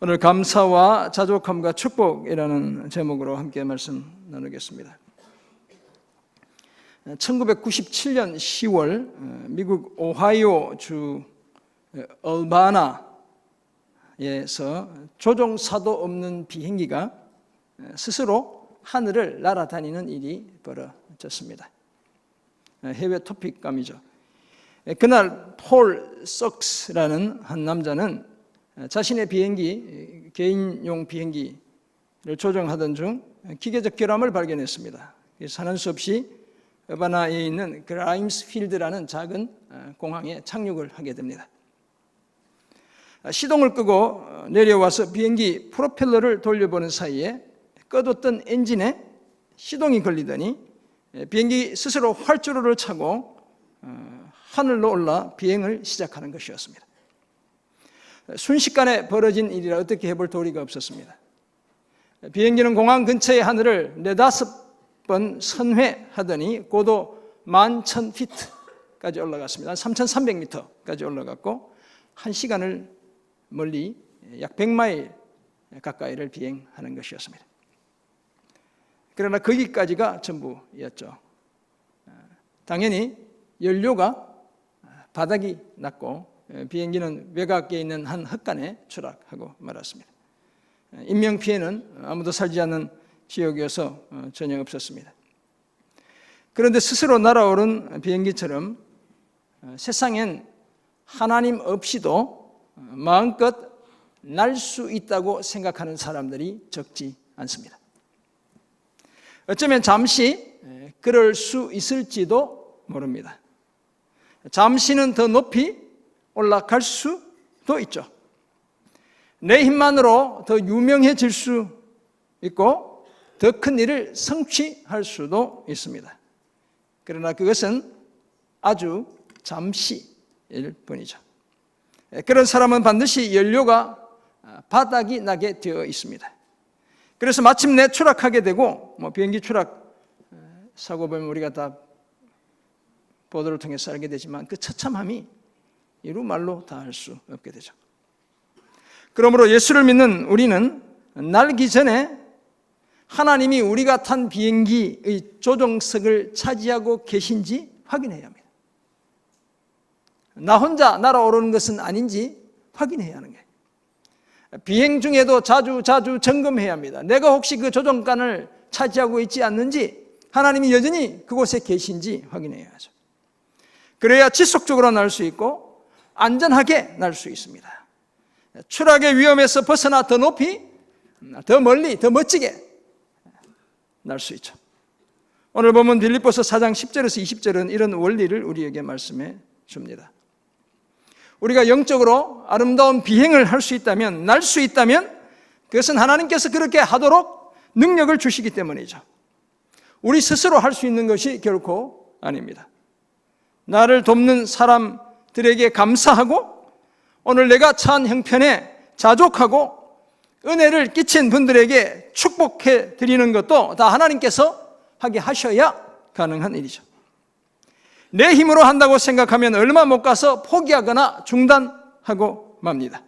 오늘 감사와 자족함과 축복이라는 제목으로 함께 말씀 나누겠습니다. 1997년 10월 미국 오하이오 주 얼바나에서 조종사도 없는 비행기가 스스로 하늘을 날아다니는 일이 벌어졌습니다. 해외 토픽감이죠. 그날 폴 석스라는 한 남자는 자신의 비행기, 개인용 비행기를 조종하던 중 기계적 결함을 발견했습니다. 그래서 하는 수 없이 얼바나에 있는 그라임스 필드라는 작은 공항에 착륙을 하게 됩니다. 시동을 끄고 내려와서 비행기 프로펠러를 돌려보는 사이에 꺼뒀던 엔진에 시동이 걸리더니 비행기 스스로 활주로를 차고 하늘로 올라 비행을 시작하는 것이었습니다. 순식간에 벌어진 일이라 어떻게 해볼 도리가 없었습니다. 비행기는 공항 근처의 하늘을 4-5번 선회하더니 고도 11,000피트까지 올라갔습니다. 3,300m까지 올라갔고 1시간을 멀리 약 100마일 가까이를 비행하는 것이었습니다. 그러나 거기까지가 전부였죠. 당연히 연료가 바닥이 났고 비행기는 외곽에 있는 한 헛간에 추락하고 말았습니다. 인명피해는 아무도 살지 않는 지역이어서 전혀 없었습니다. 그런데 스스로 날아오른 비행기처럼 세상엔 하나님 없이도 마음껏 날 수 있다고 생각하는 사람들이 적지 않습니다. 어쩌면 잠시 그럴 수 있을지도 모릅니다. 잠시는 더 높이 올라갈 수도 있죠. 내 힘만으로 더 유명해질 수 있고 더 큰 일을 성취할 수도 있습니다. 그러나 그것은 아주 잠시일 뿐이죠. 그런 사람은 반드시 연료가 바닥이 나게 되어 있습니다. 그래서 마침내 추락하게 되고 비행기 추락 사고 보면 우리가 다 보도를 통해서 알게 되지만 그 처참함이 이루 말로 다 할 수 없게 되죠. 그러므로 예수를 믿는 우리는 날기 전에 하나님이 우리가 탄 비행기의 조종석을 차지하고 계신지 확인해야 합니다. 나 혼자 날아오르는 것은 아닌지 확인해야 하는 거예요. 비행 중에도 자주 점검해야 합니다. 내가 혹시 그 조종관을 차지하고 있지 않는지, 하나님이 여전히 그곳에 계신지 확인해야 하죠. 그래야 지속적으로 날 수 있고 안전하게 날 수 있습니다. 추락의 위험에서 벗어나 더 높이, 더 멀리, 더 멋지게 날 수 있죠. 오늘 보면 빌립보서 4장 10절에서 20절은 이런 원리를 우리에게 말씀해 줍니다. 우리가 영적으로 아름다운 비행을 할 수 있다면, 날 수 있다면 그것은 하나님께서 그렇게 하도록 능력을 주시기 때문이죠. 우리 스스로 할 수 있는 것이 결코 아닙니다. 나를 돕는 사람들에게 감사하고 오늘 내가 처한 형편에 자족하고 은혜를 끼친 분들에게 축복해 드리는 것도 다 하나님께서 하게 하셔야 가능한 일이죠. 내 힘으로 한다고 생각하면 얼마 못 가서 포기하거나 중단하고 맙니다.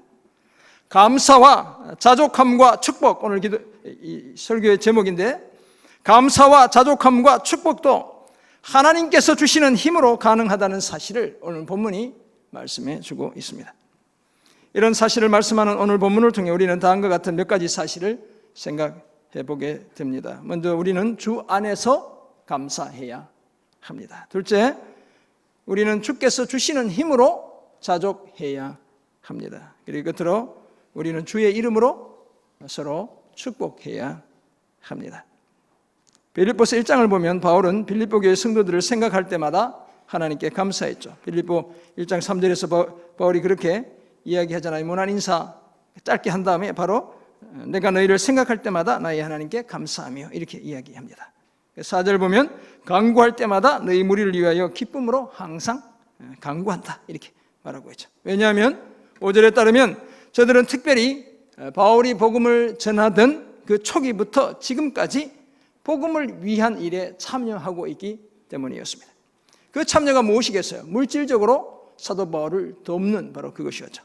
감사와 자족함과 축복, 오늘 이 설교의 제목인데, 감사와 자족함과 축복도 하나님께서 주시는 힘으로 가능하다는 사실을 오늘 본문이 말씀해 주고 있습니다. 이런 사실을 말씀하는 오늘 본문을 통해 우리는 다음과 같은 몇 가지 사실을 생각해 보게 됩니다. 먼저 우리는 주 안에서 감사해야 합니다. 둘째, 우리는 주께서 주시는 힘으로 자족해야 합니다. 그리고 끝으로 우리는 주의 이름으로 서로 축복해야 합니다. 빌립보서 1장을 보면 바울은 빌립보 교회 성도들을 생각할 때마다 하나님께 감사했죠. 빌립보 1장 3절에서 바울이 그렇게 이야기하잖아요. 무난 인사 짧게 한 다음에 바로 내가 너희를 생각할 때마다 나의 하나님께 감사하며 이렇게 이야기합니다. 4절 보면 간구할 때마다 너희 무리를 위하여 기쁨으로 항상 간구한다 이렇게 말하고 있죠. 왜냐하면 5절에 따르면 저들은 특별히 바울이 복음을 전하던 그 초기부터 지금까지 복음을 위한 일에 참여하고 있기 때문이었습니다. 그 참여가 무엇이겠어요? 물질적으로 사도 바울을 돕는 바로 그것이었죠.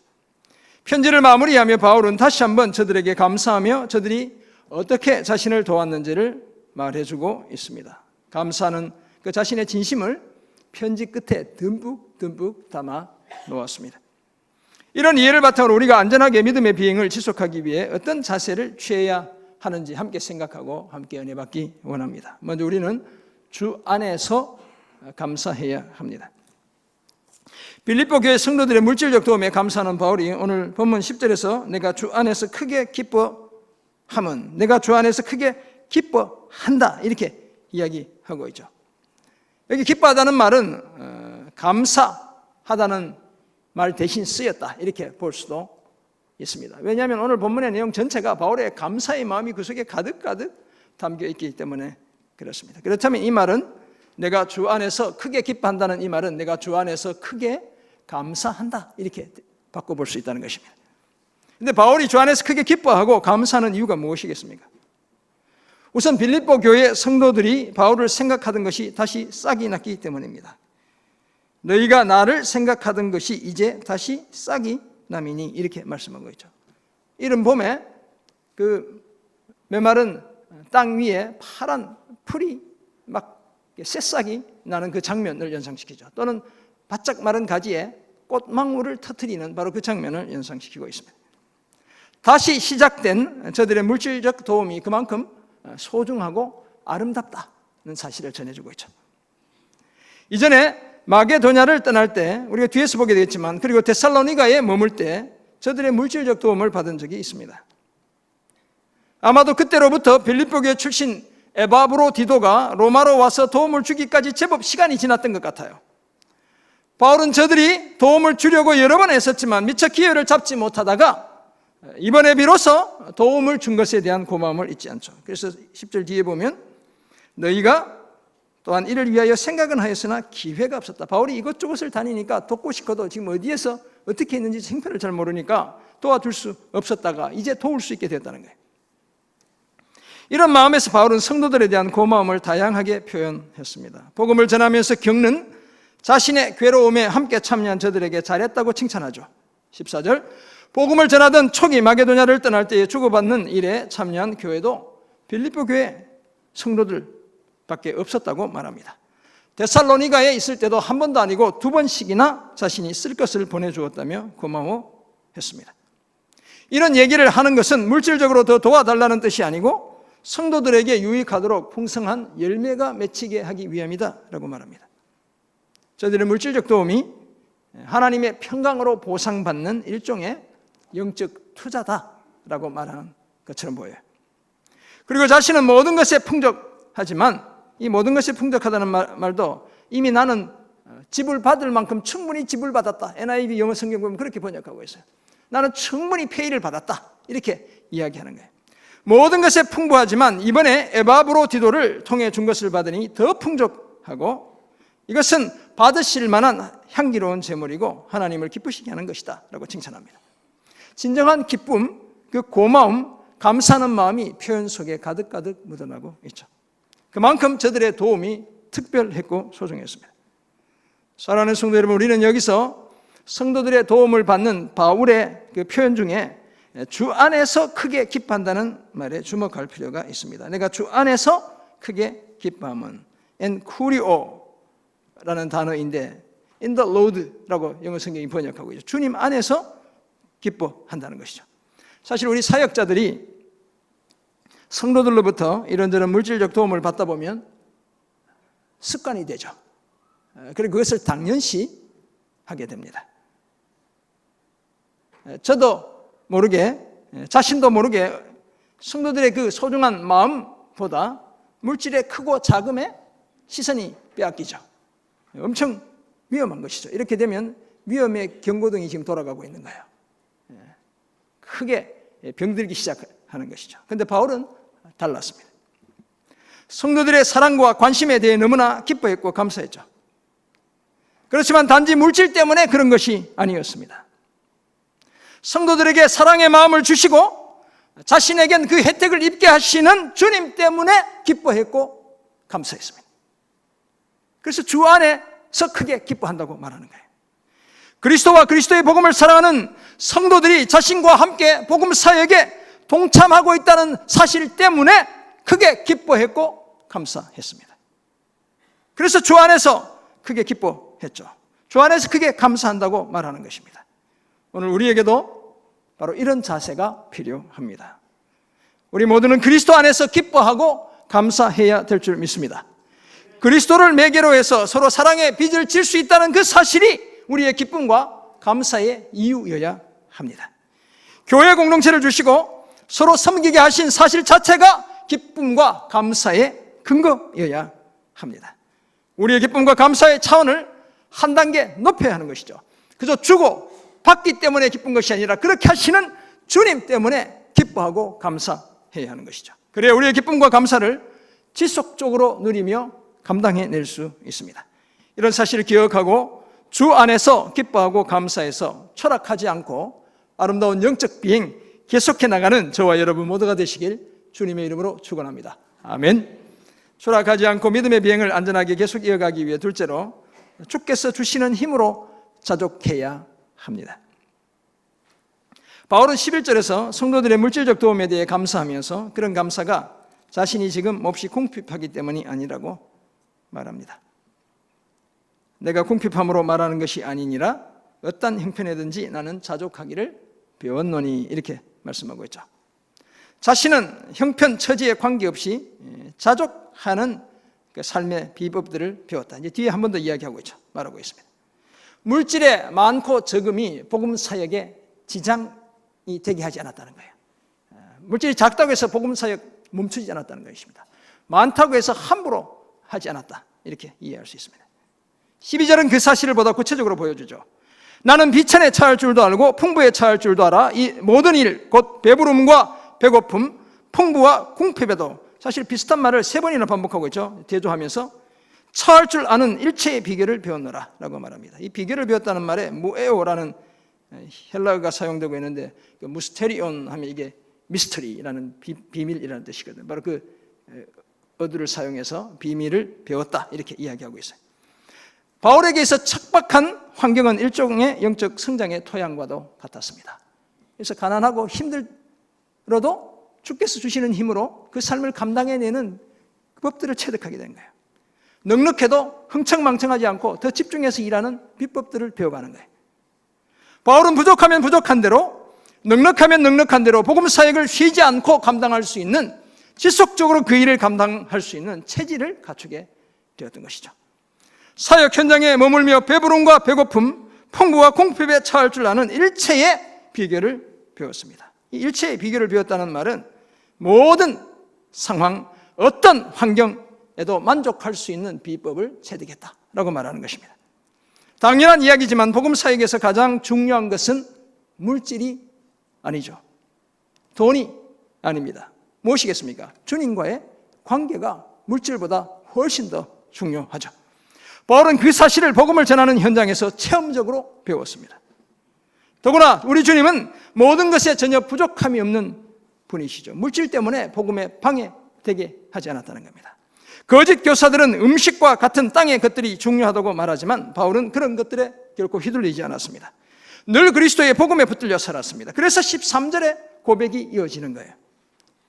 편지를 마무리하며 바울은 다시 한번 저들에게 감사하며 저들이 어떻게 자신을 도왔는지를 말해주고 있습니다. 감사는 그 자신의 진심을 편지 끝에 듬뿍 담아 놓았습니다. 이런 이해를 바탕으로 우리가 안전하게 믿음의 비행을 지속하기 위해 어떤 자세를 취해야 하는지 함께 생각하고 함께 은혜 받기 원합니다. 먼저 우리는 주 안에서 감사해야 합니다. 빌립보 교회 성도들의 물질적 도움에 감사하는 바울이 오늘 본문 10절에서 내가 주 안에서 크게 기뻐함은, 내가 주 안에서 크게 기뻐한다, 이렇게 이야기하고 있죠. 여기 기뻐하다는 말은 감사하다는 말 대신 쓰였다, 이렇게 볼 수도 있습니다. 왜냐하면 오늘 본문의 내용 전체가 바울의 감사의 마음이 그 속에 가득가득 담겨 있기 때문에 그렇습니다. 그렇다면 이 말은, 내가 주 안에서 크게 기뻐한다는 이 말은 내가 주 안에서 크게 감사한다, 이렇게 바꿔볼 수 있다는 것입니다. 그런데 바울이 주 안에서 크게 기뻐하고 감사하는 이유가 무엇이겠습니까? 우선 빌립보 교회 성도들이 바울을 생각하던 것이 다시 싹이 났기 때문입니다. 너희가 나를 생각하던 것이 이제 다시 싹이 남이니, 이렇게 말씀하고 있죠. 이른 봄에 그 메마른 땅 위에 파란 풀이 막 새싹이 나는 그 장면을 연상시키죠. 또는 바짝 마른 가지에 꽃망울을 터뜨리는 바로 그 장면을 연상시키고 있습니다. 다시 시작된 저들의 물질적 도움이 그만큼 소중하고 아름답다는 사실을 전해주고 있죠. 이전에 마게도냐를 떠날 때 우리가 뒤에서 보게 되겠지만, 그리고 데살로니가에 머물 때 저들의 물질적 도움을 받은 적이 있습니다. 아마도 그때로부터 빌립보 교회 출신 에바브로디도가 로마로 와서 도움을 주기까지 제법 시간이 지났던 것 같아요. 바울은 저들이 도움을 주려고 여러 번 애썼지만 미처 기회를 잡지 못하다가 이번에 비로소 도움을 준 것에 대한 고마움을 잊지 않죠. 그래서 10절 뒤에 보면 너희가 또한 이를 위하여 생각은 하였으나 기회가 없었다. 바울이 이것저것을 다니니까 돕고 싶어도 지금 어디에서 어떻게 했는지 생편을 잘 모르니까 도와줄 수 없었다가 이제 도울 수 있게 됐다는 거예요. 이런 마음에서 바울은 성도들에 대한 고마움을 다양하게 표현했습니다. 복음을 전하면서 겪는 자신의 괴로움에 함께 참여한 저들에게 잘했다고 칭찬하죠. 14절, 복음을 전하던 초기 마게도냐를 떠날 때에 주고받는 일에 참여한 교회도 빌립보 교회 성도들밖에 없었다고 말합니다. 데살로니가에 있을 때도 한 번도 아니고 두 번씩이나 자신이 쓸 것을 보내주었다며 고마워했습니다. 이런 얘기를 하는 것은 물질적으로 더 도와달라는 뜻이 아니고 성도들에게 유익하도록 풍성한 열매가 맺히게 하기 위함이다 라고 말합니다. 저들의 물질적 도움이 하나님의 평강으로 보상받는 일종의 영적 투자다라고 말하는 것처럼 보여요. 그리고 자신은 모든 것에 풍족하지만 이 모든 것이 풍족하다는 말도 이미 나는 집을 받을 만큼 충분히 집을 받았다. NIV 영어 성경 보면 그렇게 번역하고 있어요. 나는 충분히 페이를 받았다, 이렇게 이야기하는 거예요. 모든 것에 풍부하지만 이번에 에바브로디도를 통해 준 것을 받으니 더 풍족하고 이것은 받으실 만한 향기로운 제물이고 하나님을 기쁘시게 하는 것이다 라고 칭찬합니다. 진정한 기쁨, 그 고마움, 감사하는 마음이 표현 속에 가득가득 묻어나고 있죠. 그만큼 저들의 도움이 특별했고 소중했습니다. 사랑하는 성도 여러분, 우리는 여기서 성도들의 도움을 받는 바울의 그 표현 중에 주 안에서 크게 기뻐한다는 말에 주목할 필요가 있습니다. 내가 주 안에서 크게 기뻐함은 엔쿠리오라는 단어인데 in the Lord라고 영어 성경이 번역하고 있죠. 주님 안에서 기뻐한다는 것이죠. 사실 우리 사역자들이 성도들로부터 이런저런 물질적 도움을 받다 보면 습관이 되죠. 그리고 그것을 당연시 하게 됩니다. 저도 모르게, 자신도 모르게 성도들의 그 소중한 마음보다 물질의 크고 작음에 시선이 빼앗기죠. 엄청 위험한 것이죠. 이렇게 되면 위험의 경고등이 지금 돌아가고 있는 거예요. 크게 병들기 시작하는 것이죠. 그런데 바울은 달랐습니다. 성도들의 사랑과 관심에 대해 너무나 기뻐했고 감사했죠. 그렇지만 단지 물질 때문에 그런 것이 아니었습니다. 성도들에게 사랑의 마음을 주시고 자신에겐 그 혜택을 입게 하시는 주님 때문에 기뻐했고 감사했습니다. 그래서 주 안에서 크게 기뻐한다고 말하는 거예요. 그리스도와 그리스도의 복음을 사랑하는 성도들이 자신과 함께 복음 사역에 동참하고 있다는 사실 때문에 크게 기뻐했고 감사했습니다. 그래서 주 안에서 크게 기뻐했죠. 주 안에서 크게 감사한다고 말하는 것입니다. 오늘 우리에게도 바로 이런 자세가 필요합니다. 우리 모두는 그리스도 안에서 기뻐하고 감사해야 될 줄 믿습니다. 그리스도를 매개로 해서 서로 사랑의 빚을 질 수 있다는 그 사실이 우리의 기쁨과 감사의 이유여야 합니다. 교회 공동체를 주시고 서로 섬기게 하신 사실 자체가 기쁨과 감사의 근거여야 합니다. 우리의 기쁨과 감사의 차원을 한 단계 높여야 하는 것이죠. 그저 주고 받기 때문에 기쁜 것이 아니라 그렇게 하시는 주님 때문에 기뻐하고 감사해야 하는 것이죠. 그래야 우리의 기쁨과 감사를 지속적으로 누리며 감당해낼 수 있습니다. 이런 사실을 기억하고 주 안에서 기뻐하고 감사해서 철학하지 않고 아름다운 영적 비행 계속해 나가는 저와 여러분 모두가 되시길 주님의 이름으로 축원합니다. 아멘. 추락하지 않고 믿음의 비행을 안전하게 계속 이어가기 위해 둘째로 주께서 주시는 힘으로 자족해야 합니다. 바울은 11절에서 성도들의 물질적 도움에 대해 감사하면서 그런 감사가 자신이 지금 몹시 궁핍하기 때문이 아니라고 말합니다. 내가 궁핍함으로 말하는 것이 아니니라 어떤 형편에든지 나는 자족하기를 배웠노니 이렇게 말씀하고 있죠. 자신은 형편 처지에 관계없이 자족하는 그 삶의 비법들을 배웠다. 이제 뒤에 한 번 더 이야기하고 있죠. 말하고 있습니다. 물질의 많고 적음이 복음 사역에 지장이 되게 하지 않았다는 거예요. 물질이 작다고 해서 복음 사역 멈추지 않았다는 것입니다. 많다고 해서 함부로 하지 않았다. 이렇게 이해할 수 있습니다. 12절은 그 사실을 보다 구체적으로 보여주죠. 나는 비천에 처할 줄도 알고 풍부에 처할 줄도 알아. 이 모든 일 곧 배부름과 배고픔, 풍부와 궁핍에도 사실 비슷한 말을 3번이나 반복하고 있죠. 대조하면서 처할 줄 아는 일체의 비결을 배웠노라 라고 말합니다. 이 비결을 배웠다는 말에 무에오라는 헬라어가 사용되고 있는데 그 무스테리온 하면 이게 미스터리라는 비밀이라는 뜻이거든요. 바로 그 어두를 사용해서 비밀을 배웠다 이렇게 이야기하고 있어요. 바울에게 있어 척박한 환경은 일종의 영적 성장의 토양과도 같았습니다. 그래서 가난하고 힘들어도 주께서 주시는 힘으로 그 삶을 감당해내는 법들을 체득하게 된 거예요. 넉넉해도 흥청망청하지 않고 더 집중해서 일하는 비법들을 배워가는 거예요. 바울은 부족하면 부족한 대로, 넉넉하면 넉넉한 대로 복음 사역을 쉬지 않고 감당할 수 있는, 지속적으로 그 일을 감당할 수 있는 체질을 갖추게 되었던 것이죠. 사역 현장에 머물며 배부름과 배고픔, 풍부와 궁핍에 처할 줄 아는 일체의 비결을 배웠습니다. 이 일체의 비결을 배웠다는 말은 모든 상황, 어떤 환경에도 만족할 수 있는 비법을 체득했다라고 말하는 것입니다. 당연한 이야기지만 복음 사역에서 가장 중요한 것은 물질이 아니죠. 돈이 아닙니다. 무엇이겠습니까? 주님과의 관계가 물질보다 훨씬 더 중요하죠. 바울은 그 사실을 복음을 전하는 현장에서 체험적으로 배웠습니다. 더구나 우리 주님은 모든 것에 전혀 부족함이 없는 분이시죠. 물질 때문에 복음에 방해되게 하지 않았다는 겁니다. 거짓 교사들은 음식과 같은 땅의 것들이 중요하다고 말하지만 바울은 그런 것들에 결코 휘둘리지 않았습니다. 늘 그리스도의 복음에 붙들려 살았습니다. 그래서 13절에 고백이 이어지는 거예요.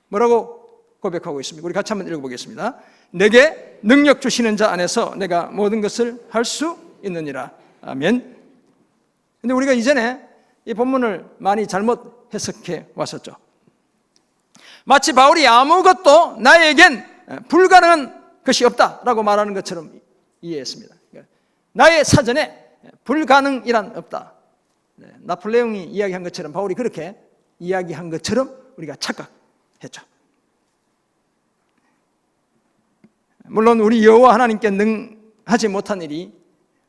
뭐라고 고백하고 있습니까? 우리 같이 한번 읽어보겠습니다. 내게 능력 주시는 자 안에서 내가 모든 것을 할 수 있느니라. 아멘. 근데 우리가 이전에 이 본문을 많이 잘못 해석해 왔었죠. 마치 바울이 아무것도 나에겐 불가능한 것이 없다라고 말하는 것처럼 이해했습니다. 나의 사전에 불가능이란 없다. 나폴레옹이 이야기한 것처럼 바울이 그렇게 이야기한 것처럼 우리가 착각했죠. 물론 우리 여호와 하나님께 능하지 못한 일이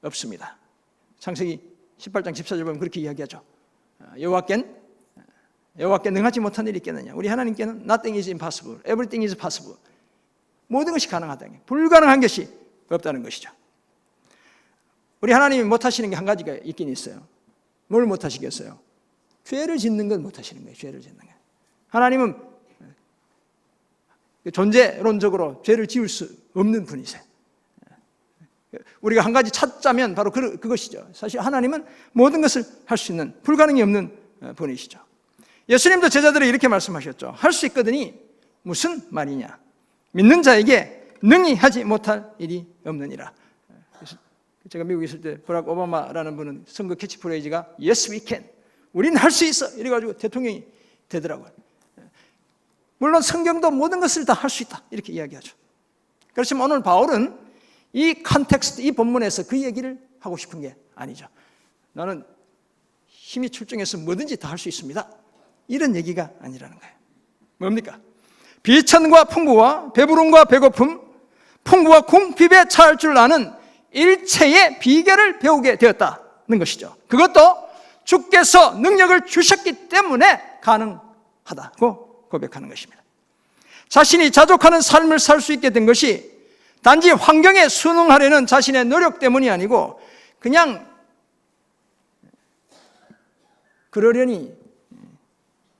없습니다. 창세기 18장 14절 보면 그렇게 이야기하죠. 여호와께 능하지 못한 일이 있겠느냐. 우리 하나님께는 nothing is impossible, everything is possible. 모든 것이 가능하다는 게, 불가능한 것이 없다는 것이죠. 우리 하나님이 못하시는 게 한 가지가 있긴 있어요. 뭘 못하시겠어요? 죄를 짓는 건 못하시는 거예요. 죄를 짓는 거. 하나님은 존재론적으로 죄를 지을 수 없는 분이세요. 우리가 한 가지 찾자면 바로 그것이죠. 사실 하나님은 모든 것을 할 수 있는, 불가능이 없는 분이시죠. 예수님도 제자들에게 이렇게 말씀하셨죠. 할 수 있거든이 무슨 말이냐. 믿는 자에게 능히 하지 못할 일이 없느니라. 제가 미국에 있을 때 버락 오바마라는 분은 선거 캐치프레이즈가 Yes we can, 우리는 할 수 있어, 이래가지고 대통령이 되더라고요. 물론 성경도 모든 것을 다 할 수 있다 이렇게 이야기하죠. 그렇지만 오늘 바울은 이 컨텍스트, 이 본문에서 그 얘기를 하고 싶은 게 아니죠. 나는 힘이 출중해서 뭐든지 다 할 수 있습니다, 이런 얘기가 아니라는 거예요. 뭡니까? 비천과 풍부와 배부름과 배고픔, 풍부와 궁핍에 처할 줄 아는 일체의 비결을 배우게 되었다는 것이죠. 그것도 주께서 능력을 주셨기 때문에 가능하다고 고백하는 것입니다. 자신이 자족하는 삶을 살 수 있게 된 것이 단지 환경에 순응하려는 자신의 노력 때문이 아니고 그냥 그러려니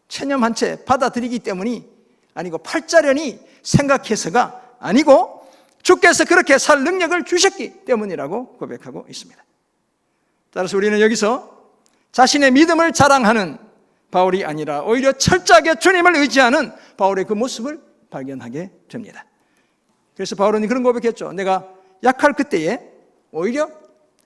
체념한 채 받아들이기 때문이 아니고 팔자려니 생각해서가 아니고 주께서 그렇게 살 능력을 주셨기 때문이라고 고백하고 있습니다. 따라서 우리는 여기서 자신의 믿음을 자랑하는 바울이 아니라 오히려 철저하게 주님을 의지하는 바울의 그 모습을 발견하게 됩니다. 그래서 바울은 그런 고백했죠. 내가 약할 그때에 오히려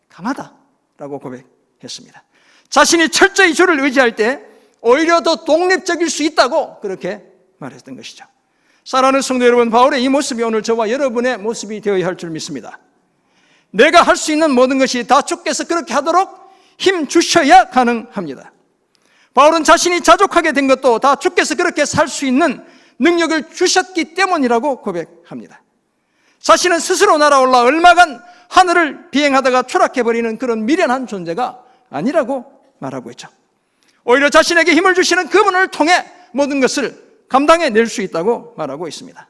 강하다라고 고백했습니다. 자신이 철저히 주를 의지할 때 오히려 더 독립적일 수 있다고 그렇게 말했던 것이죠. 사랑하는 성도 여러분, 바울의 이 모습이 오늘 저와 여러분의 모습이 되어야 할 줄 믿습니다. 내가 할 수 있는 모든 것이 다 주께서 그렇게 하도록 힘 주셔야 가능합니다. 바울은 자신이 자족하게 된 것도 다 주께서 그렇게 살 수 있는 능력을 주셨기 때문이라고 고백합니다. 자신은 스스로 날아올라 얼마간 하늘을 비행하다가 추락해버리는 그런 미련한 존재가 아니라고 말하고 있죠. 오히려 자신에게 힘을 주시는 그분을 통해 모든 것을 감당해낼 수 있다고 말하고 있습니다.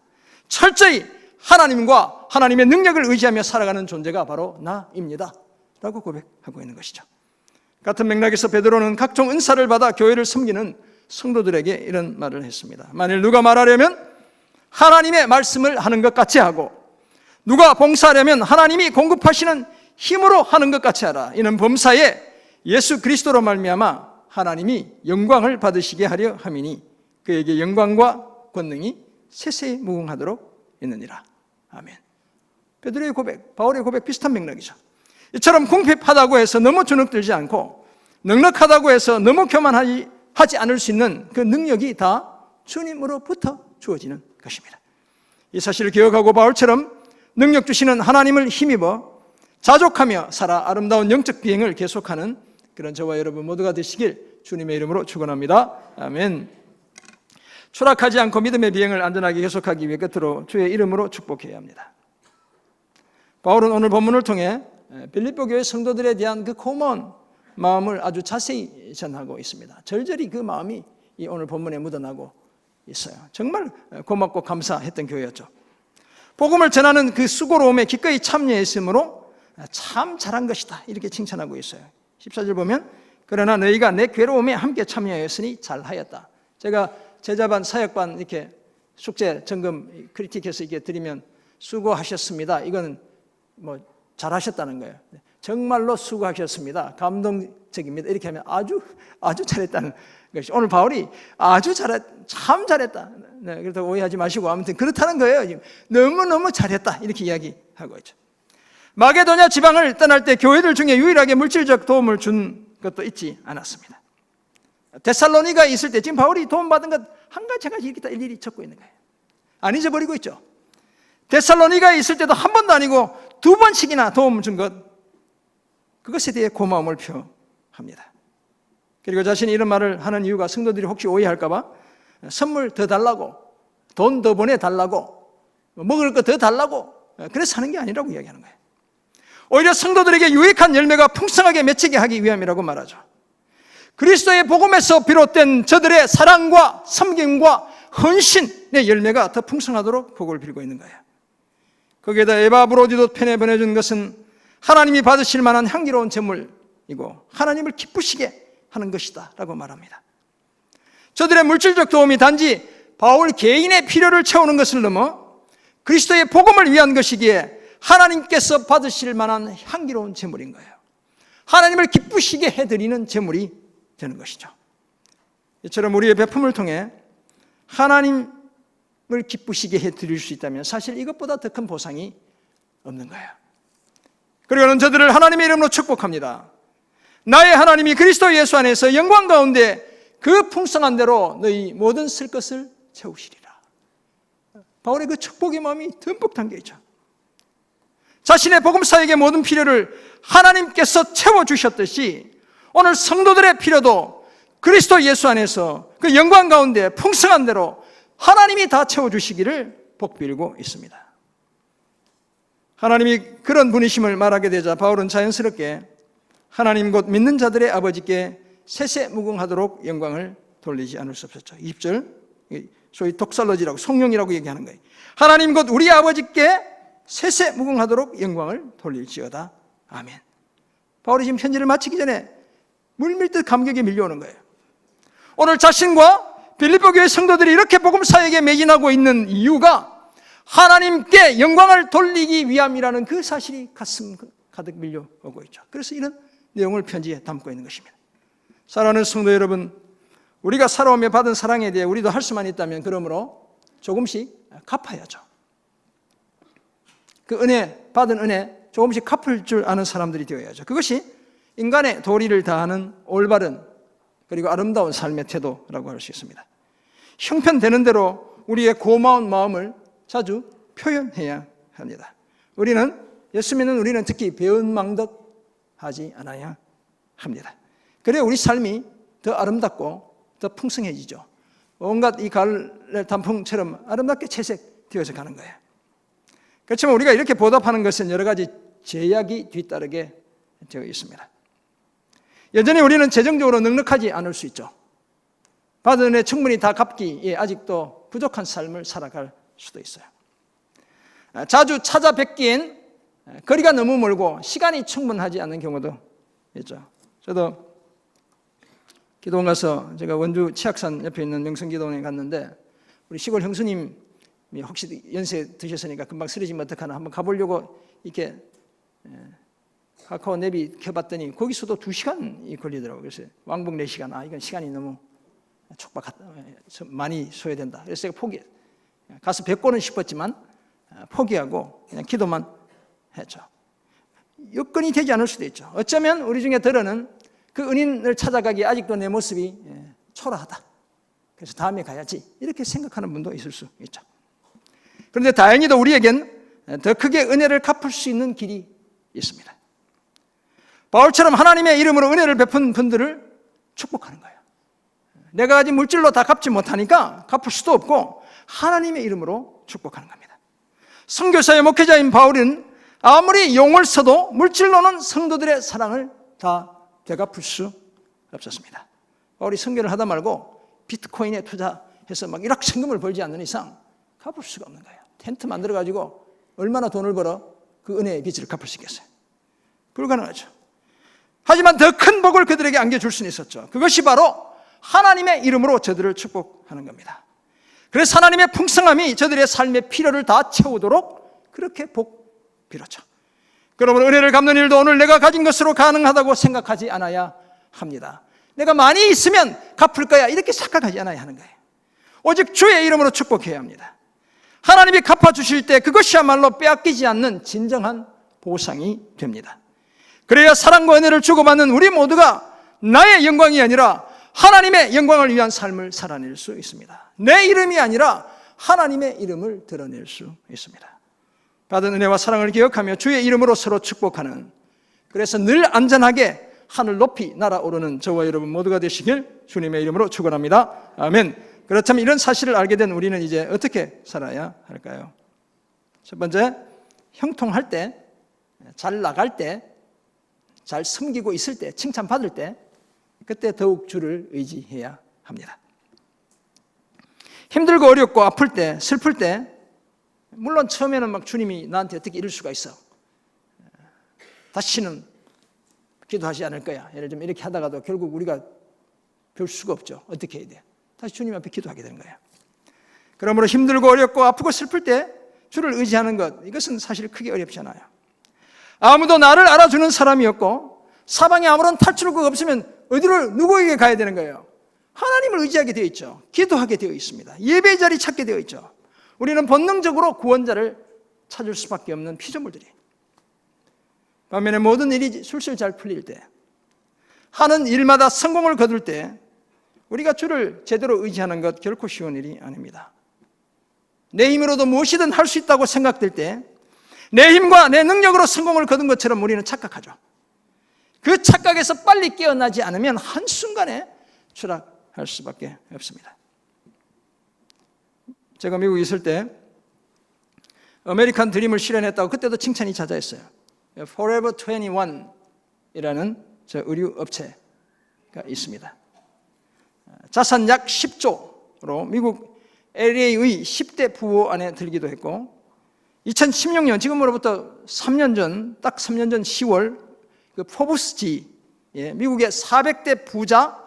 철저히 하나님과 하나님의 능력을 의지하며 살아가는 존재가 바로 나입니다 라고 고백하고 있는 것이죠. 같은 맥락에서 베드로는 각종 은사를 받아 교회를 섬기는 성도들에게 이런 말을 했습니다. 만일 누가 말하려면 하나님의 말씀을 하는 것 같이 하고, 누가 봉사하려면 하나님이 공급하시는 힘으로 하는 것 같이 하라. 이는 범사에 예수 그리스도로 말미암아 하나님이 영광을 받으시게 하려 함이니 그에게 영광과 권능이 세세히 무궁하도록 있느니라. 아멘. 베드로의 고백, 바울의 고백 비슷한 맥락이죠. 이처럼 궁핍하다고 해서 너무 주눅들지 않고 넉넉하다고 해서 너무 교만하지 않을 수 있는 그 능력이 다 주님으로부터 주어지는 것입니다. 이 사실을 기억하고 바울처럼 능력 주시는 하나님을 힘입어 자족하며 살아 아름다운 영적 비행을 계속하는 그런 저와 여러분 모두가 되시길 주님의 이름으로 축원합니다. 아멘. 추락하지 않고 믿음의 비행을 안전하게 계속하기 위해 끝으로 주의 이름으로 축복해야 합니다. 바울은 오늘 본문을 통해 빌립보 교회 성도들에 대한 그 고마운 마음을 아주 자세히 전하고 있습니다. 절절히 그 마음이 이 오늘 본문에 묻어나고 있어요. 정말 고맙고 감사했던 교회였죠. 복음을 전하는 그 수고로움에 기꺼이 참여했으므로 참 잘한 것이다 이렇게 칭찬하고 있어요. 14절 보면 그러나 너희가 내 괴로움에 함께 참여하였으니 잘하였다. 제가 제자반 사역반 이렇게 숙제 점검 크리틱해서 이렇게 드리면 수고하셨습니다. 이거는 뭐 잘하셨다는 거예요. 정말로 수고하셨습니다. 감동적입니다. 이렇게 하면 아주 잘했다는 것이. 오늘 바울이 참 잘했다. 네, 그렇다고 오해하지 마시고 아무튼 그렇다는 거예요. 너무너무 잘했다 이렇게 이야기하고 있죠. 마게도냐 지방을 떠날 때 교회들 중에 유일하게 물질적 도움을 준 것도 있지 않았습니다. 데살로니가에 있을 때 지금 바울이 도움받은 것 한 가지 이렇게 다 일일이 적고 있는 거예요. 안 잊어버리고 있죠. 데살로니가에 있을 때도 한 번도 아니고 2번씩이나 도움을 준 것, 그것에 대해 고마움을 표합니다. 그리고 자신이 이런 말을 하는 이유가 성도들이 혹시 오해할까 봐 선물 더 달라고, 돈 더 보내달라고, 먹을 거 더 달라고 그래서 하는 게 아니라고 이야기하는 거예요. 오히려 성도들에게 유익한 열매가 풍성하게 맺히게 하기 위함이라고 말하죠. 그리스도의 복음에서 비롯된 저들의 사랑과 섬김과 헌신의 열매가 더 풍성하도록 복을 빌고 있는 거예요. 거기에다 에바브로디도 편에 보내준 것은 하나님이 받으실 만한 향기로운 제물이고 하나님을 기쁘시게 하는 것이다 라고 말합니다. 저들의 물질적 도움이 단지 바울 개인의 필요를 채우는 것을 넘어 그리스도의 복음을 위한 것이기에 하나님께서 받으실 만한 향기로운 제물인 거예요. 하나님을 기쁘시게 해드리는 제물이 되는 것이죠. 이처럼 우리의 베품을 통해 하나님을 기쁘시게 해드릴 수 있다면 사실 이것보다 더 큰 보상이 없는 거예요. 그리고는 저들을 하나님의 이름으로 축복합니다. 나의 하나님이 그리스도 예수 안에서 영광 가운데 그 풍성한 대로 너희 모든 쓸 것을 채우시리라. 바울의 그 축복의 마음이 듬뿍 담겨있죠. 자신의 복음사에게 모든 필요를 하나님께서 채워주셨듯이 오늘 성도들의 필요도 그리스도 예수 안에서 그 영광 가운데 풍성한 대로 하나님이 다 채워주시기를 복빌고 있습니다. 하나님이 그런 분이심을 말하게 되자 바울은 자연스럽게 하나님 곧 믿는 자들의 아버지께 세세무궁하도록 영광을 돌리지 않을 수 없었죠. 20절 소위 독살러지라고 성령이라고 얘기하는 거예요. 하나님 곧 우리 아버지께 세세무궁하도록 영광을 돌릴지어다. 아멘. 바울이 지금 편지를 마치기 전에 물밀듯 감격에 밀려오는 거예요. 오늘 자신과 빌립보 교회 성도들이 이렇게 복음사에게 매진하고 있는 이유가 하나님께 영광을 돌리기 위함이라는 그 사실이 가슴 가득 밀려오고 있죠. 그래서 이런 내용을 편지에 담고 있는 것입니다. 사랑하는 성도 여러분, 우리가 살아오며 받은 사랑에 대해 우리도 할 수만 있다면 그러므로 조금씩 갚아야죠. 그 은혜, 받은 은혜 조금씩 갚을 줄 아는 사람들이 되어야죠. 그것이 인간의 도리를 다하는 올바른 그리고 아름다운 삶의 태도라고 할 수 있습니다. 형편되는 대로 우리의 고마운 마음을 자주 표현해야 합니다. 예수 믿는 우리는 특히 배은망덕하지 않아야 합니다. 그래야 우리 삶이 더 아름답고 더 풍성해지죠. 온갖 이 가을 단풍처럼 아름답게 채색되어서 가는 거예요. 그렇지만 우리가 이렇게 보답하는 것은 여러 가지 제약이 뒤따르게 되어 있습니다. 여전히 우리는 재정적으로 넉넉하지 않을 수 있죠. 받은 은혜 충분히 다 갚기에 아직도 부족한 삶을 살아갈 수도 있어요. 자주 찾아뵙기엔 거리가 너무 멀고 시간이 충분하지 않는 경우도 있죠. 저도 기도원 가서 제가 원주 치악산 옆에 있는 명성기도원에 갔는데 우리 시골 형수님이 혹시 연세 드셨으니까 금방 쓰러지면 어떡하나 한번 가보려고 이렇게 카카오 내비 켜봤더니 거기서도 2시간이 걸리더라고요. 그래서 왕복 4시간, 이건 시간이 너무 많이 소요된다. 그래서 제가 가서 뵙고는 싶었지만 포기하고 그냥 기도만 했죠. 여건이 되지 않을 수도 있죠. 어쩌면 우리 중에 들어는 그 은인을 찾아가기에 아직도 내 모습이 초라하다. 그래서 다음에 가야지 이렇게 생각하는 분도 있을 수 있죠. 그런데 다행히도 우리에겐 더 크게 은혜를 갚을 수 있는 길이 있습니다. 바울처럼 하나님의 이름으로 은혜를 베푼 분들을 축복하는 거예요. 내가 가진 물질로 다 갚지 못하니까 갚을 수도 없고 하나님의 이름으로 축복하는 겁니다. 선교사의 목회자인 바울은 아무리 용을 써도 물질로는 성도들의 사랑을 다 되갚을 수 없었습니다. 바울이 선교를 하다 말고 비트코인에 투자해서 막 일확천금을 벌지 않는 이상 갚을 수가 없는 거예요. 텐트 만들어가지고 얼마나 돈을 벌어 그 은혜의 빚을 갚을 수 있겠어요? 불가능하죠. 하지만 더 큰 복을 그들에게 안겨줄 수는 있었죠. 그것이 바로 하나님의 이름으로 저들을 축복하는 겁니다. 그래서 하나님의 풍성함이 저들의 삶의 필요를 다 채우도록 그렇게 복 빌었죠. 그러므로 은혜를 갚는 일도 오늘 내가 가진 것으로 가능하다고 생각하지 않아야 합니다. 내가 많이 있으면 갚을 거야 이렇게 착각하지 않아야 하는 거예요. 오직 주의 이름으로 축복해야 합니다. 하나님이 갚아주실 때 그것이야말로 빼앗기지 않는 진정한 보상이 됩니다. 그래야 사랑과 은혜를 주고받는 우리 모두가 나의 영광이 아니라 하나님의 영광을 위한 삶을 살아낼 수 있습니다. 내 이름이 아니라 하나님의 이름을 드러낼 수 있습니다. 받은 은혜와 사랑을 기억하며 주의 이름으로 서로 축복하는, 그래서 늘 안전하게 하늘 높이 날아오르는 저와 여러분 모두가 되시길 주님의 이름으로 축원합니다. 아멘. 그렇다면 이런 사실을 알게 된 우리는 이제 어떻게 살아야 할까요? 첫 번째, 형통할 때, 잘 나갈 때, 잘 섬기고 있을 때, 칭찬받을 때, 그때 더욱 주를 의지해야 합니다. 힘들고 어렵고 아플 때, 슬플 때, 물론 처음에는 막 주님이 나한테 어떻게 이럴 수가 있어, 다시는 기도하지 않을 거야, 예를 들면 이렇게 하다가도 결국 우리가 별 수가 없죠. 어떻게 해야 돼? 다시 주님 앞에 기도하게 되는 거예요. 그러므로 힘들고 어렵고 아프고 슬플 때 주를 의지하는 것, 이것은 사실 크게 어렵지 않아요. 아무도 나를 알아주는 사람이 없고 사방에 아무런 탈출구가 없으면 누구에게 가야 되는 거예요? 하나님을 의지하게 되어 있죠. 기도하게 되어 있습니다. 예배 자리 찾게 되어 있죠. 우리는 본능적으로 구원자를 찾을 수밖에 없는 피조물들이. 반면에 모든 일이 술술 잘 풀릴 때, 하는 일마다 성공을 거둘 때 우리가 주를 제대로 의지하는 것 결코 쉬운 일이 아닙니다. 내 힘으로도 무엇이든 할 수 있다고 생각될 때 내 힘과 내 능력으로 성공을 거둔 것처럼 우리는 착각하죠. 그 착각에서 빨리 깨어나지 않으면 한순간에 추락할 수밖에 없습니다. 제가 미국에 있을 때 아메리칸 드림을 실현했다고 그때도 칭찬이 자자했어요. Forever 21이라는 의류 업체가 있습니다. 자산 약 10조로 미국 LA의 10대 부호 안에 들기도 했고 2016년 지금으로부터 3년 전, 딱 3년 전 10월 그 포브스지 미국의 400대 부자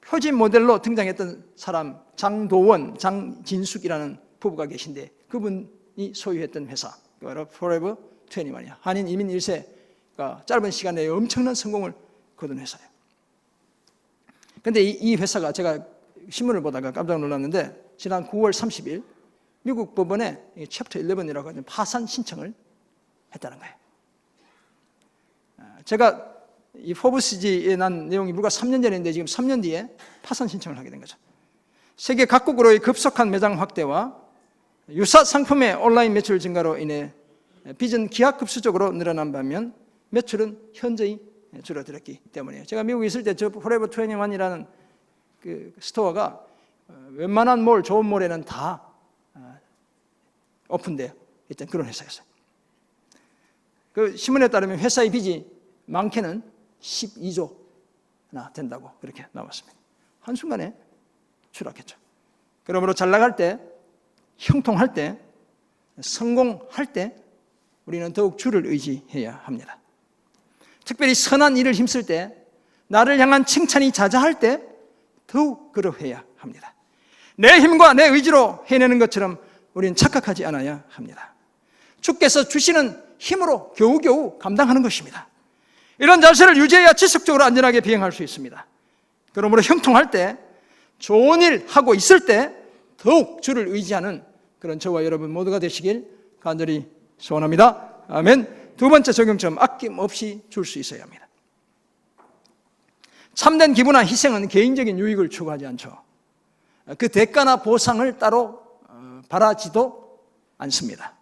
표지 모델로 등장했던 사람 장도원, 장진숙이라는 부부가 계신데 그분이 소유했던 회사 Forever 21이야. 한인 이민 1세가 짧은 시간 내에 엄청난 성공을 거둔 회사예요. 그런데 이 회사가 제가 신문을 보다가 깜짝 놀랐는데 지난 9월 30일 미국 법원에 챕터 11이라고 하는 파산 신청을 했다는 거예요. 제가 이 포브스지에 난 내용이 불과 3년 전인데 지금 3년 뒤에 파산 신청을 하게 된 거죠. 세계 각국으로의 급속한 매장 확대와 유사 상품의 온라인 매출 증가로 인해 빚은 기하급수적으로 늘어난 반면 매출은 현저히 줄어들었기 때문이에요. 제가 미국에 있을 때 저 포레버 21이라는 그 스토어가 웬만한 몰, 좋은 몰에는 다 오픈되어 있던 그런 회사였어요. 그 신문에 따르면 회사의 빚이 많게는 12조나 된다고 그렇게 나왔습니다. 한순간에 추락했죠. 그러므로 잘 나갈 때, 형통할 때, 성공할 때 우리는 더욱 주를 의지해야 합니다. 특별히 선한 일을 힘쓸 때, 나를 향한 칭찬이 자자할 때 더욱 그러해야 합니다. 내 힘과 내 의지로 해내는 것처럼 우리는 착각하지 않아야 합니다. 주께서 주시는 힘으로 겨우겨우 감당하는 것입니다. 이런 자세를 유지해야 지속적으로 안전하게 비행할 수 있습니다. 그러므로 형통할 때, 좋은 일 하고 있을 때 더욱 주를 의지하는 그런 저와 여러분 모두가 되시길 간절히 소원합니다. 아멘. 두 번째 적용점, 아낌없이 줄 수 있어야 합니다. 참된 기부나 희생은 개인적인 유익을 추구하지 않죠. 그 대가나 보상을 따로 바라지도 않습니다.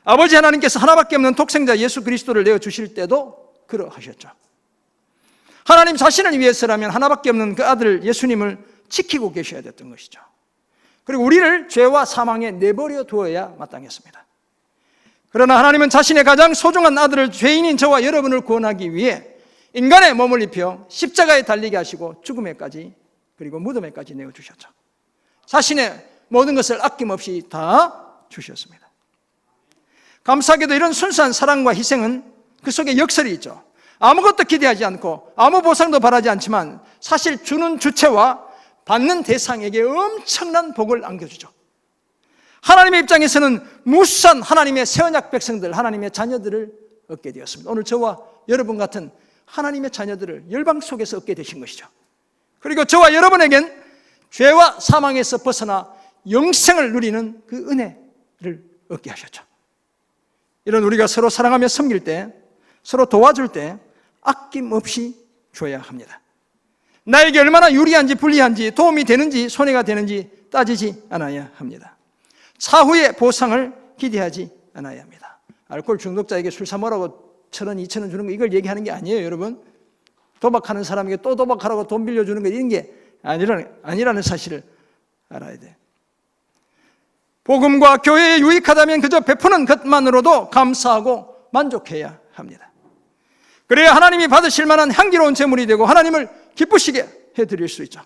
아버지 하나님께서 하나밖에 없는 독생자 예수 그리스도를 내어주실 때도 그러하셨죠. 하나님 자신을 위해서라면 하나밖에 없는 그 아들 예수님을 지키고 계셔야 됐던 것이죠. 그리고 우리를 죄와 사망에 내버려 두어야 마땅했습니다. 그러나 하나님은 자신의 가장 소중한 아들을 죄인인 저와 여러분을 구원하기 위해 인간의 몸을 입혀 십자가에 달리게 하시고 죽음에까지 그리고 무덤에까지 내어주셨죠. 자신의 모든 것을 아낌없이 다 주셨습니다. 감사하게도 이런 순수한 사랑과 희생은 그 속에 역설이 있죠. 아무것도 기대하지 않고 아무 보상도 바라지 않지만 사실 주는 주체와 받는 대상에게 엄청난 복을 안겨주죠. 하나님의 입장에서는 무수한 하나님의 새 언약 백성들, 하나님의 자녀들을 얻게 되었습니다. 오늘 저와 여러분 같은 하나님의 자녀들을 열방 속에서 얻게 되신 것이죠. 그리고 저와 여러분에겐 죄와 사망에서 벗어나 영생을 누리는 그 은혜를 얻게 하셨죠. 이런 우리가 서로 사랑하며 섬길 때, 서로 도와줄 때 아낌없이 줘야 합니다. 나에게 얼마나 유리한지 불리한지 도움이 되는지 손해가 되는지 따지지 않아야 합니다. 차후의 보상을 기대하지 않아야 합니다. 알코올 중독자에게 술 사 먹으라고 1,000원, 2,000원 주는 거 이걸 얘기하는 게 아니에요, 여러분. 도박하는 사람에게 또 도박하라고 돈 빌려주는 거 이런 게 아니라는 사실을 알아야 돼요. 복음과 교회에 유익하다면 그저 베푸는 것만으로도 감사하고 만족해야 합니다. 그래야 하나님이 받으실 만한 향기로운 제물이 되고 하나님을 기쁘시게 해드릴 수 있죠.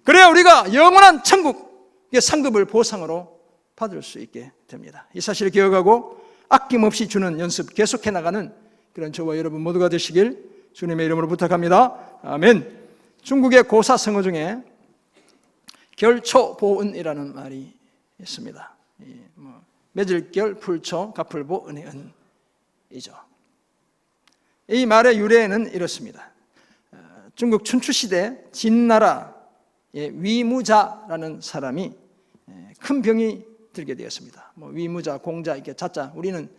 그래야 우리가 영원한 천국의 상급을 보상으로 받을 수 있게 됩니다. 이 사실을 기억하고 아낌없이 주는 연습 계속해 나가는 그런 저와 여러분 모두가 되시길 주님의 이름으로 부탁합니다. 아멘. 중국의 고사성어 중에 결초보은이라는 말이 있습니다. 맺을결 풀초 가풀보 은혜은이죠. 이 말의 유래는 이렇습니다. 중국 춘추시대 진나라의 위무자라는 사람이 큰 병이 들게 되었습니다. 위무자, 공자 이렇게 자자, 우리는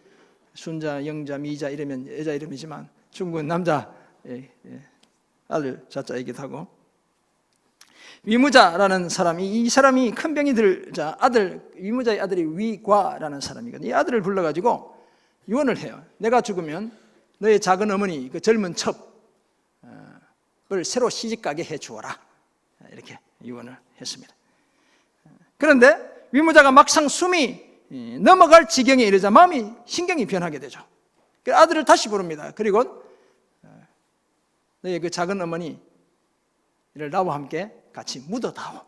순자, 영자, 미자 이러면 여자 이름이지만 중국은 남자 아들 자자이기도 하고, 위무자라는 사람이, 이 사람이 큰 병이 들자 위무자의 아들이 위과라는 사람이거든요. 이 아들을 불러가지고 유언을 해요. 내가 죽으면 너의 작은 어머니 그 젊은 첩을 새로 시집가게 해주어라, 이렇게 유언을 했습니다. 그런데 위무자가 막상 숨이 넘어갈 지경에 이르자 마음이 신경이 변하게 되죠. 아들을 다시 부릅니다. 그리고 너의 그 작은 어머니를 나와 함께 같이 묻어다오,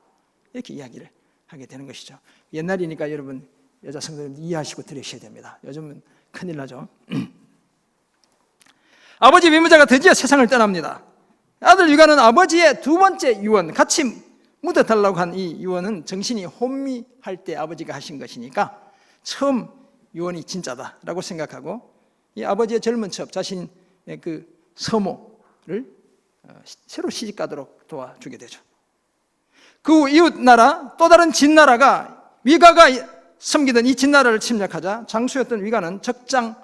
이렇게 이야기를 하게 되는 것이죠. 옛날이니까 여러분 여자 성도님 이해하시고 들으셔야 됩니다. 요즘은 큰일 나죠. 아버지 위무자가 드디어 세상을 떠납니다. 아들 위가는 아버지의 두 번째 유언, 같이 묻어달라고 한 이 유언은 정신이 혼미할 때 아버지가 하신 것이니까 처음 유언이 진짜다라고 생각하고, 이 아버지의 젊은 첩, 자신의 그 서모를 새로 시집가도록 도와주게 되죠. 그 이웃 나라 또 다른 진나라가 위가가 섬기던 이 진나라를 침략하자 장수였던 위가는 적장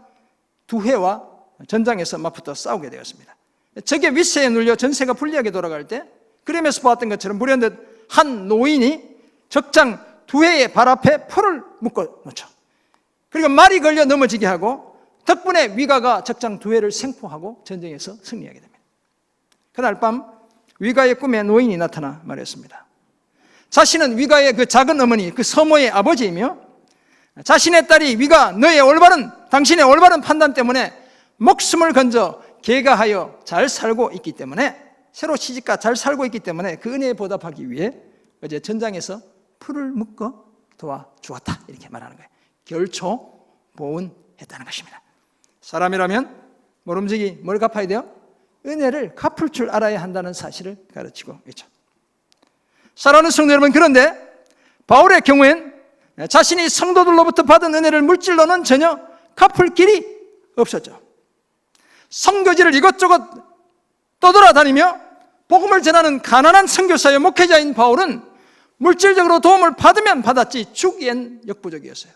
두해와 전장에서 맞붙어 싸우게 되었습니다. 적의 윗세에 눌려 전세가 불리하게 돌아갈 때 그림에서 보았던 것처럼 불현듯 한 노인이 적장 두해의 발 앞에 풀을 묶어 놓죠. 그리고 말이 걸려 넘어지게 하고, 덕분에 위가가 적장 두해를 생포하고 전쟁에서 승리하게 됩니다. 그날 밤 위가의 꿈에 노인이 나타나 말했습니다. 자신은 위가의 그 작은 어머니, 그 서모의 아버지이며 자신의 딸이 위가 당신의 올바른 판단 때문에 목숨을 건져 개가하여 잘 살고 있기 때문에, 새로 시집가 잘 살고 있기 때문에 그 은혜에 보답하기 위해 어제 전장에서 풀을 묶어 도와주었다, 이렇게 말하는 거예요. 결초 보은했다는 것입니다. 사람이라면 모름지기 뭘 갚아야 돼요? 은혜를 갚을 줄 알아야 한다는 사실을 가르치고 있죠. 사랑하는 성도 여러분, 그런데 바울의 경우엔 자신이 성도들로부터 받은 은혜를 물질로는 전혀 갚을 길이 없었죠. 선교지를 이것저것 떠돌아다니며 복음을 전하는 가난한 선교사의 목회자인 바울은 물질적으로 도움을 받으면 받았지 주기엔 역부족이었어요.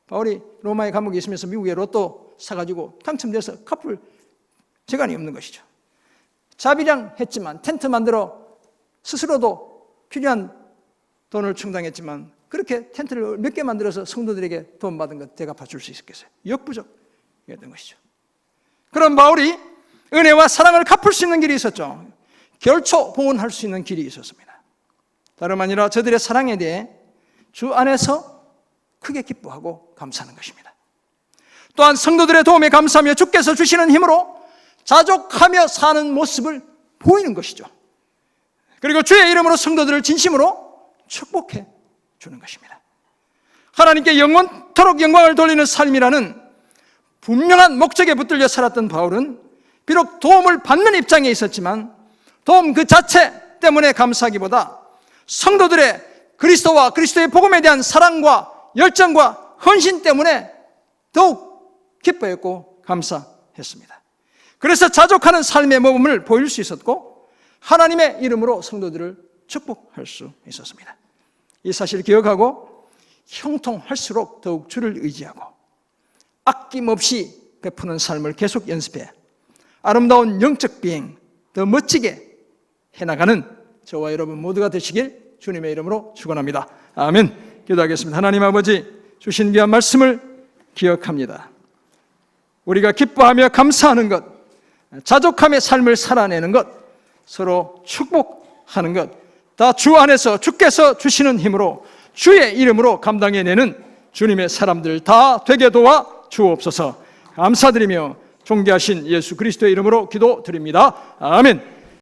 바울이 로마의 감옥에 있으면서 미국에 로또 사가지고 당첨돼서 갚을 재간이 없는 것이죠. 자비량 했지만, 텐트 만들어 스스로도 필요한 돈을 충당했지만, 그렇게 텐트를 몇 개 만들어서 성도들에게 돈 받은 것 대갚아 줄 수 있었겠어요? 역부족이었던 것이죠. 그런 바울이 은혜와 사랑을 갚을 수 있는 길이 있었죠. 결초 보온할 수 있는 길이 있었습니다. 다름 아니라 저들의 사랑에 대해 주 안에서 크게 기뻐하고 감사하는 것입니다. 또한 성도들의 도움에 감사하며 주께서 주시는 힘으로 자족하며 사는 모습을 보이는 것이죠. 그리고 주의 이름으로 성도들을 진심으로 축복해 주는 것입니다. 하나님께 영원토록 영광을 돌리는 삶이라는 분명한 목적에 붙들려 살았던 바울은 비록 도움을 받는 입장에 있었지만 도움 그 자체 때문에 감사하기보다 성도들의 그리스도와 그리스도의 복음에 대한 사랑과 열정과 헌신 때문에 더욱 기뻐했고 감사했습니다. 그래서 자족하는 삶의 모범을 보일 수 있었고 하나님의 이름으로 성도들을 축복할 수 있었습니다. 이 사실을 기억하고 형통할수록 더욱 주를 의지하고 아낌없이 베푸는 삶을 계속 연습해 아름다운 영적 비행 더 멋지게 해나가는 저와 여러분 모두가 되시길 주님의 이름으로 축원합니다. 아멘. 기도하겠습니다. 하나님 아버지, 주신 귀한 말씀을 기억합니다. 우리가 기뻐하며 감사하는 것, 자족함의 삶을 살아내는 것, 서로 축복하는 것, 다 주 안에서 주께서 주시는 힘으로 주의 이름으로 감당해내는 주님의 사람들 다 되게 도와 주옵소서. 감사드리며 존귀하신 예수 그리스도의 이름으로 기도드립니다. 아멘.